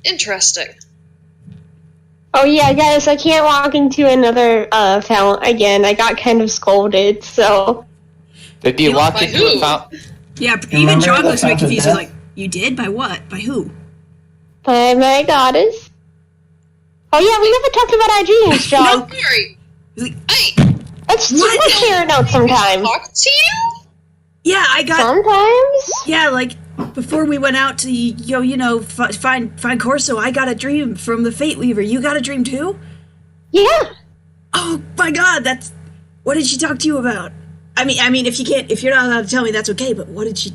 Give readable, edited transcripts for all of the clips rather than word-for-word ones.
Interesting. Oh yeah, guys, I can't walk into another fountain again. I got kind of scolded, so... Did you walk into a fountain? Yeah, even John looks a bit confused. He's like, you did? By what? By who? By my goddess. Oh yeah, we never talked about our dreams, John. No, Mary. Let's share it out sometime. Talk to you? Yeah, I got... Sometimes? Yeah, like, before we went out to, find Corso, I got a dream from the Fate Weaver. You got a dream too? Yeah. Oh my god, that's... What did she talk to you about? I mean, if you're not allowed to tell me, that's okay, but what did she...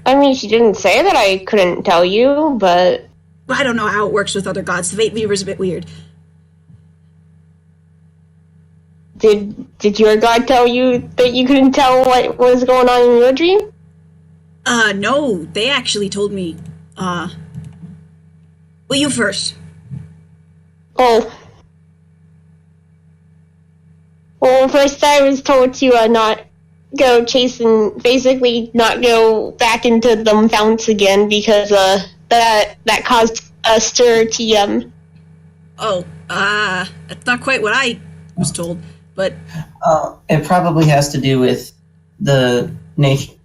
I mean, she didn't say that I couldn't tell you, but... I don't know how it works with other gods. The Fate Weaver's a bit weird. Did your god tell you that you couldn't tell what was going on in your dream? No. They actually told me, well, you first. Oh. Well, first I was told to, not go chasing, basically not go back into them fountains again because, that caused a stir to, Oh, that's not quite what I was told, but... It probably has to do with the nation,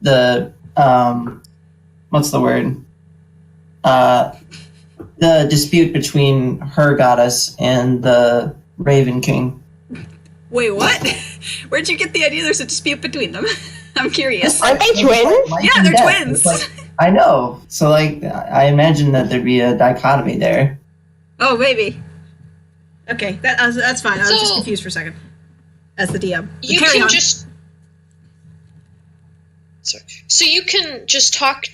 what's the word? The dispute between her goddess and the Raven King. Wait, what? Where'd you get the idea there's a dispute between them? I'm curious. Aren't they twins? Yeah, they're twins. I know. So, I imagine that there'd be a dichotomy there. Oh, maybe. Okay, that's fine. I was just confused for a second. As the DM. You Carry can on. So you can just talk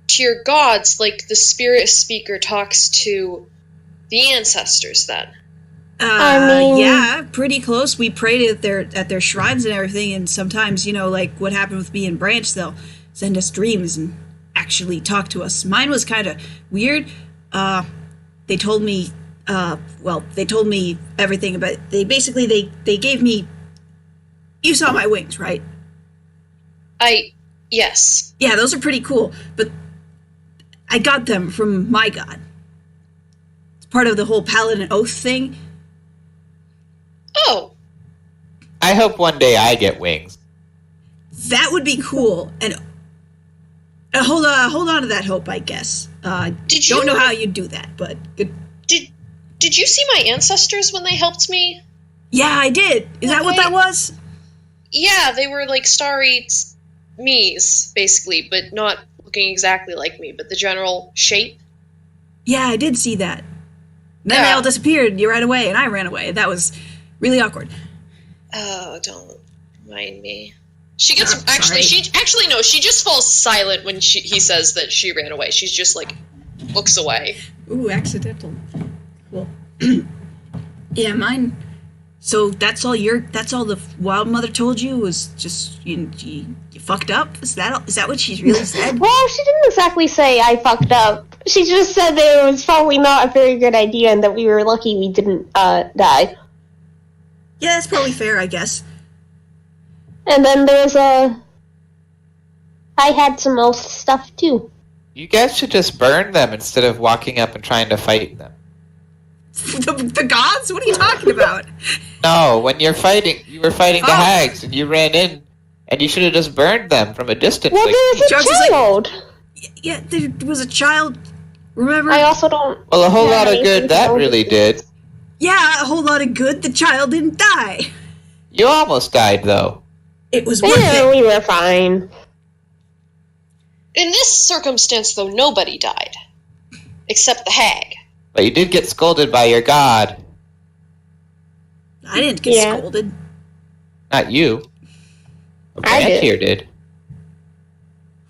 to your gods like the spirit speaker talks to the ancestors, then. Yeah, pretty close. We prayed at their shrines and everything, and sometimes, like what happened with me and Branch, they'll send us dreams and actually talk to us. Mine was kind of weird. They told me everything about... They gave me... You saw my wings, right? Yes. Yeah, those are pretty cool, but I got them from my god. It's part of the whole Paladin Oath thing. Oh. I hope one day I get wings. That would be cool, and hold on to that hope, I guess. Don't know how you'd do that, but good. Did you see my ancestors when they helped me? Yeah, I did. Is that what that was? Yeah, they were like starry me's, basically, but not looking exactly like me, but the general shape. Yeah, I did see that. Then they all disappeared. You ran away, and I ran away. That was really awkward. Oh, don't mind me. She gets she just falls silent when he says that she ran away. She's just like looks away. Ooh, accidental. Cool. Yeah, mine. So that's all the Wild Mother told you was just you fucked up? Is that what she really said? Well, she didn't exactly say I fucked up. She just said that it was probably not a very good idea and that we were lucky we didn't die. Yeah, that's probably fair, I guess. And then there's I had some else stuff too. You guys should just burn them instead of walking up and trying to fight them. The gods? What are you talking about? No, when you were fighting the hags and you ran in and you should have just burned them from a distance. Well, there's a child. Yeah, there was a child. Remember? I also don't... Well, a whole lot of good that really did. Yeah, a whole lot of good. The child didn't die. You almost died, though. It was worth it. We were fine. In this circumstance, though, nobody died. Except the hag. But you did get scolded by your god. I didn't get scolded. Not you. I did. Here did.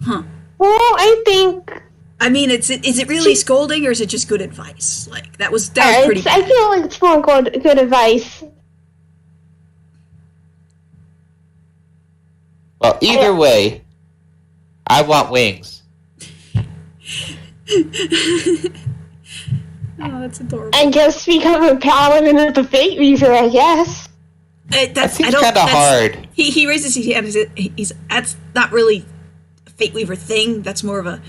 Huh. Well, I think... I mean, is it really scolding, or is it just good advice? Like, that was pretty bad. I feel like it's more good advice. Well, either way, I want wings. Oh, that's adorable. I guess become a paladin of the Fate Weaver, I guess. That seems kind of hard. He raises his hand. That's not really a Fate Weaver thing. That's more of a...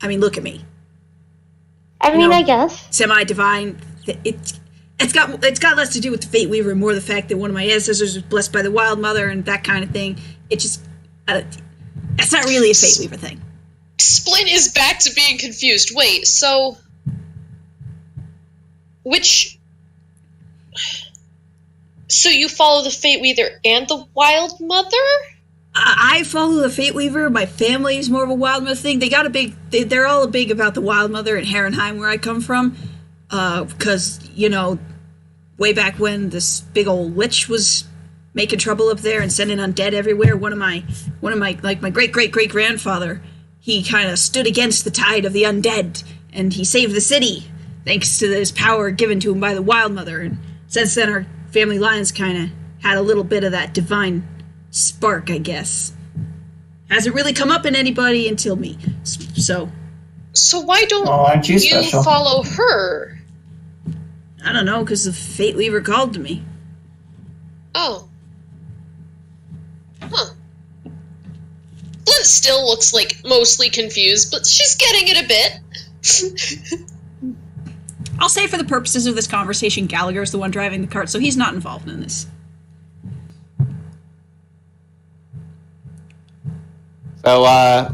I mean, look at me. I mean, I guess. Semi-divine. It's got less to do with the Fate Weaver, more the fact that one of my ancestors was blessed by the Wild Mother and that kind of thing. It just... it's not really a Fate Weaver thing. Splint is back to being confused. Wait, so... So you follow the Fate Weaver and the Wild Mother? I follow the Fate Weaver. My family's more of a Wild Mother thing. They're all big about the Wild Mother in Herrenheim, where I come from. Because, way back when this big old lich was making trouble up there and sending undead everywhere, one of my my great-great-great-grandfather, he kind of stood against the tide of the undead, and he saved the city, thanks to this power given to him by the Wild Mother. And since then, our family line's kind of had a little bit of that divine spark, I guess. Hasn't really come up in anybody until me. So why don't aren't you you special? follow her? I don't know, because the Fate Weaver called to me. Oh. Huh. Flint still looks like mostly confused, but she's getting it a bit. I'll say for the purposes of this conversation, Gallagher's the one driving the cart, so he's not involved in this. So,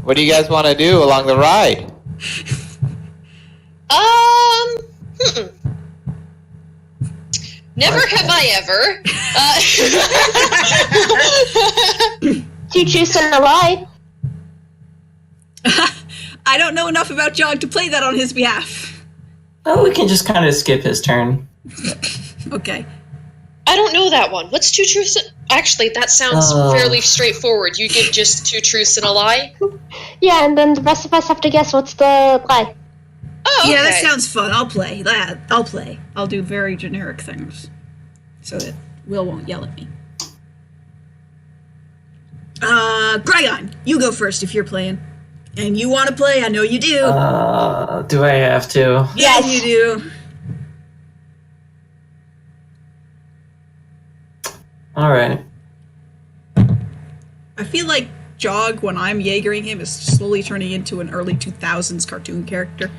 what do you guys want to do along the ride? Never have I ever. Two truths and a lie. I don't know enough about Jog to play that on his behalf. Oh, we can just kind of skip his turn. Okay. I don't know that one. What's two truths? Actually, that sounds fairly straightforward. You give just two truths and a lie? Yeah, and then the rest of us have to guess what's the lie. Oh, okay. Yeah, that sounds fun. I'll play. I'll play. I'll do very generic things so that Will won't yell at me. Grygon, you go first if you're playing. And you want to play? I know you do. Do I have to? Yeah, Yes. you do. Alright. I feel like Jog, when I'm Jaegering him, is slowly turning into an early 2000s cartoon character.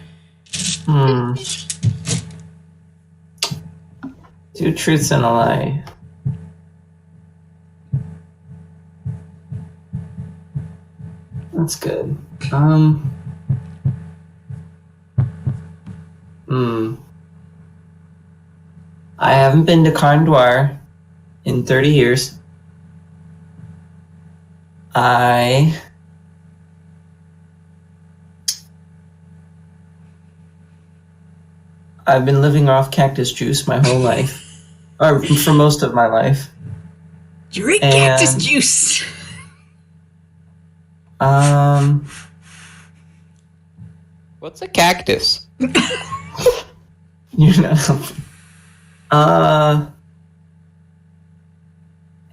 Two truths and a lie. That's good. I haven't been to Carndoir in 30 years. I've been living off cactus juice my whole life. Or for most of my life. Drink cactus juice! What's a cactus? You know.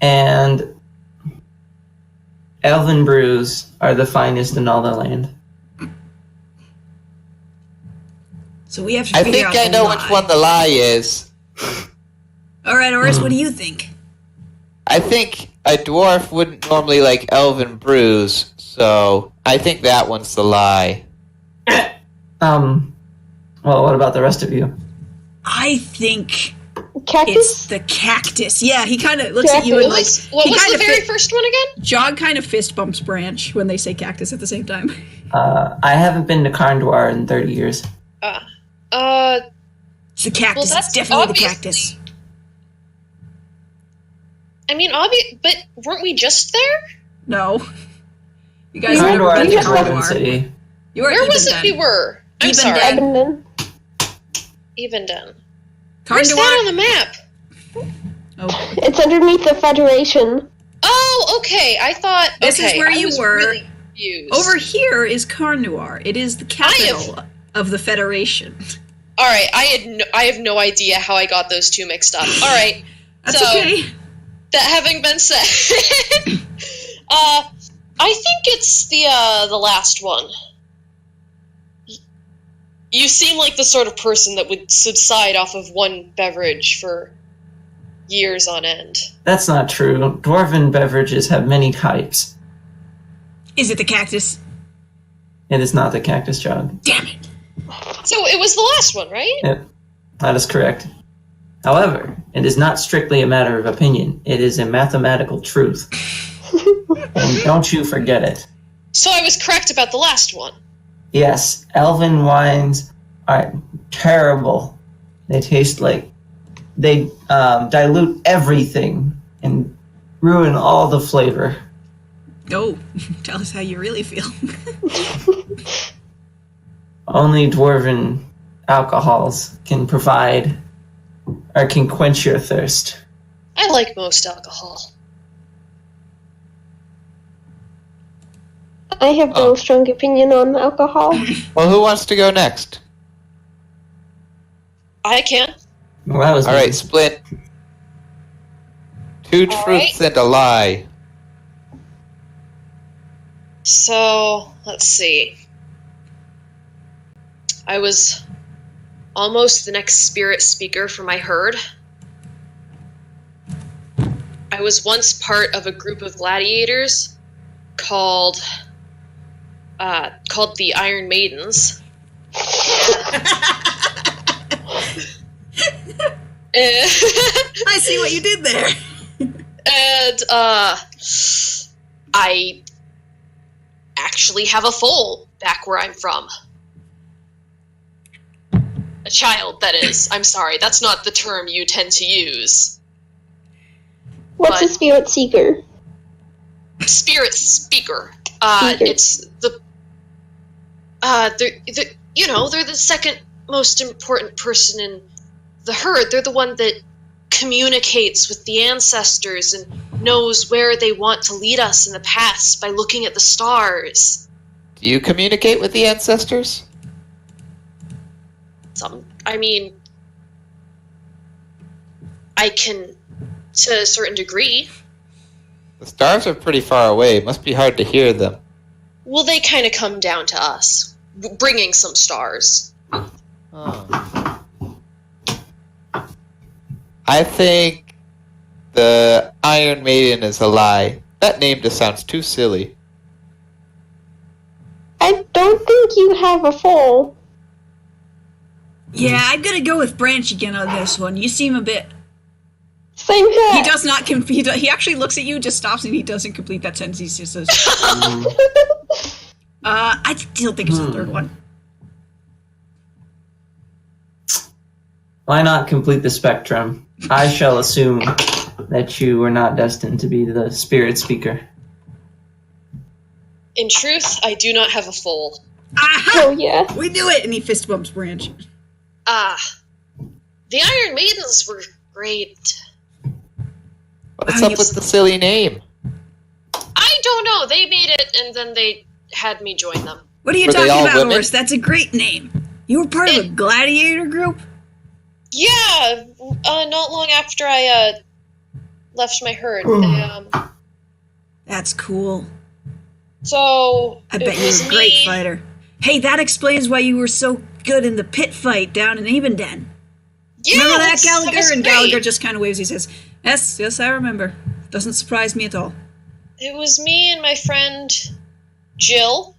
And elven brews are the finest in all the land. So we have to I figure think out I the know lie. which one the lie is. Alright, Oris, what do you think? I think a dwarf wouldn't normally like elven brews, so I think that one's the lie. Well, what about the rest of you? I think Cactus? it's the cactus. Yeah, he kind of looks at you and like... What he was kinda the very first one again? Jog kind of fist bumps Branch when they say cactus at the same time. I haven't been to Carndoir in 30 years. It's the cactus. Well, that's it's definitely the obviously- cactus. I mean, but weren't we just there? No. You guys have never Carndoir been is to a dwarven Carndoir. city. You are Where was it Ebenden. we were? I'm Ebenden. sorry. Edmonton. Evenden. Where's that Carndoir? on the map? Oh, It's underneath the Federation. Oh, okay. I thought... This is okay, where I you was were. Really confused. over here is Carndoir. It is the capital of the Federation. All right, I have no idea how I got those two mixed up. All right, That's so okay. that having been said, I think it's the last one. You seem like the sort of person that would subside off of one beverage for years on end. That's not true. Dwarven beverages have many types. Is it the cactus? It is not the cactus jug. Damn it. So it was the last one, right? Yep, that is correct. However, it is not strictly a matter of opinion. It is a mathematical truth. And don't you forget it. So I was correct about the last one. Yes, elven wines are terrible. They taste like... They dilute everything and ruin all the flavor. Oh, tell us how you really feel. Only dwarven alcohols can provide or can quench your thirst. I like most alcohol. I have no strong opinion on alcohol. Well, who wants to go next? I can. Well, that was All right, Split. Two All truths right. and a lie. So, let's see. I was almost the next spirit speaker for my herd. I was once part of a group of gladiators called the Iron Maidens. I see what you did there. And I actually have a foal back where I'm from. A child, that is. I'm sorry, that's not the term you tend to use. What's a But- spirit seeker? Spirit speaker. Speaker. It's the they're the second most important person in the herd. They're the one that communicates with the ancestors and knows where they want to lead us in the past by looking at the stars. Do you communicate with the ancestors? I can to a certain degree. The stars are pretty far away. It must be hard to hear them. Well, they kind of come down to us, bringing some stars. Oh. I think the Iron Maiden is a lie. That name just sounds too silly. I don't think you have a foal. Yeah, I'm gonna go with Branch again on this one. You seem a bit... Same here. He does not... He actually looks at you, just stops, and he doesn't complete that sentence. He just says... I still think it's the third one. Why not complete the spectrum? I shall assume that you were not destined to be the spirit speaker. In truth, I do not have a foal. Aha! Oh, yeah. We knew it! And he fist bumps Branch. The Iron Maidens were great. What's up with the silly name? I don't know. They made it, and then they had me join them. What are you Were they talking all about, women? Horace? That's a great name. You were part of a gladiator group? Yeah, not long after I left my herd. They, That's cool. so I bet it you was were a great me- fighter. Hey, that explains why you were so good in the pit fight down in Ebenden. Yeah, Remember that, that's- Gallagher? was And great. Gallagher just kind of waves. He says, yes, I remember. Doesn't surprise me at all. It was me and my friend Jill.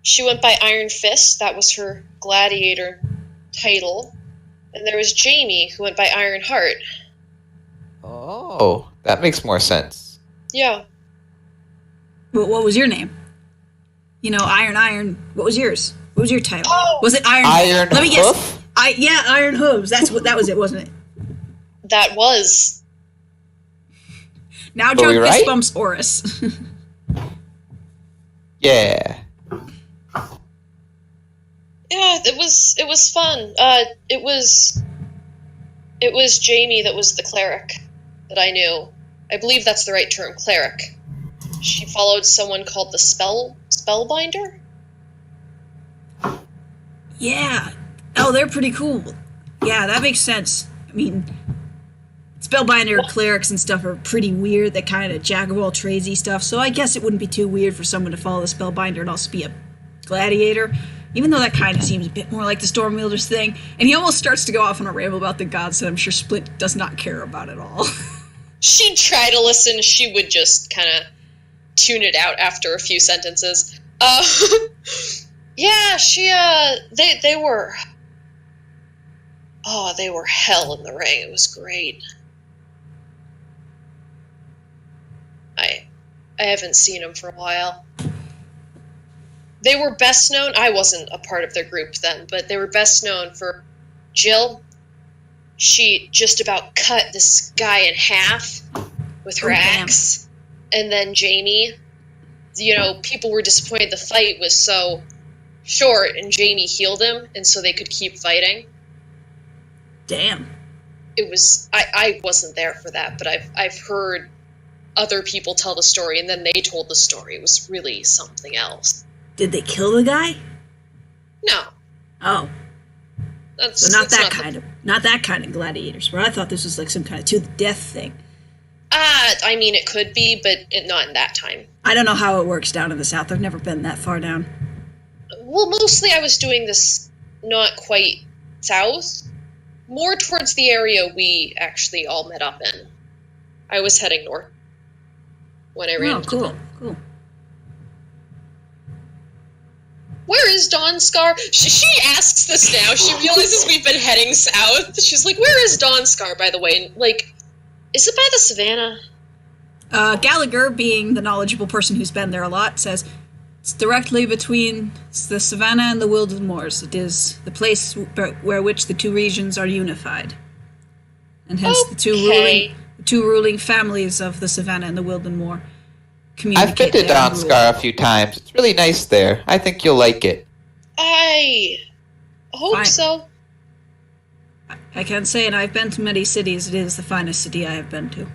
She went by Iron Fist. That was her gladiator title. And there was Jamie, who went by Iron Heart. Oh, that makes more sense. Yeah. But what was your name? You know, Iron. What was yours? What was your title? Oh! Was it Iron? Iron Let me guess. Hoof? Yeah, Iron Hooves. That was it, wasn't it? That was. Now Were John we fist right? bumps Oris. Yeah. Yeah, it was fun. It was Jamie that was the cleric that I knew. I believe that's the right term, cleric. She followed someone called the Spellbinder. Yeah. Oh, they're pretty cool. Yeah, that makes sense. I mean, Spellbinder clerics and stuff are pretty weird. That kind of jack of all tradesy stuff. So I guess it wouldn't be too weird for someone to follow the Spellbinder and also be a gladiator. Even though that kind of seems a bit more like the Stormwielders thing. And he almost starts to go off on a ramble about the gods that I'm sure Split does not care about at all. She'd try to listen. She would just kind of tune it out after a few sentences. Yeah, they were... Oh, they were hell in the ring. It was great. I haven't seen them for a while. They were best known... I wasn't a part of their group then, but they were best known for Jill. She just about cut this guy in half with her axe. And then Jamie, people were disappointed the fight was so short, and Jamie healed him, and so they could keep fighting. Damn. It was... I wasn't there for that, but I've heard other people tell the story, and then they told the story. It was really something else. Did they kill the guy? No. Oh. So not that kind of gladiators. Where I thought this was like some kind of to the death thing. I mean, it could be, but not in that time. I don't know how it works down in the South. I've never been that far down. Well, mostly I was doing this not quite south. More towards the area we actually all met up in. I was heading north when I ran into them. Cool. Where is Dawn Scar? She asks this now. She realizes we've been heading south. She's like, where is Dawn Scar, by the way? Like, is it by the savannah? Gallagher, being the knowledgeable person who's been there a lot, says it's directly between the savannah and the Wilden Moors. It is the place where which the two regions are unified. And hence the two ruling families of the savannah and the Wilden Moor. I've been to Donscar a few times. It's really nice there. I think you'll like it. I hope so. I can't say, and I've been to many cities. It is the finest city I have been to.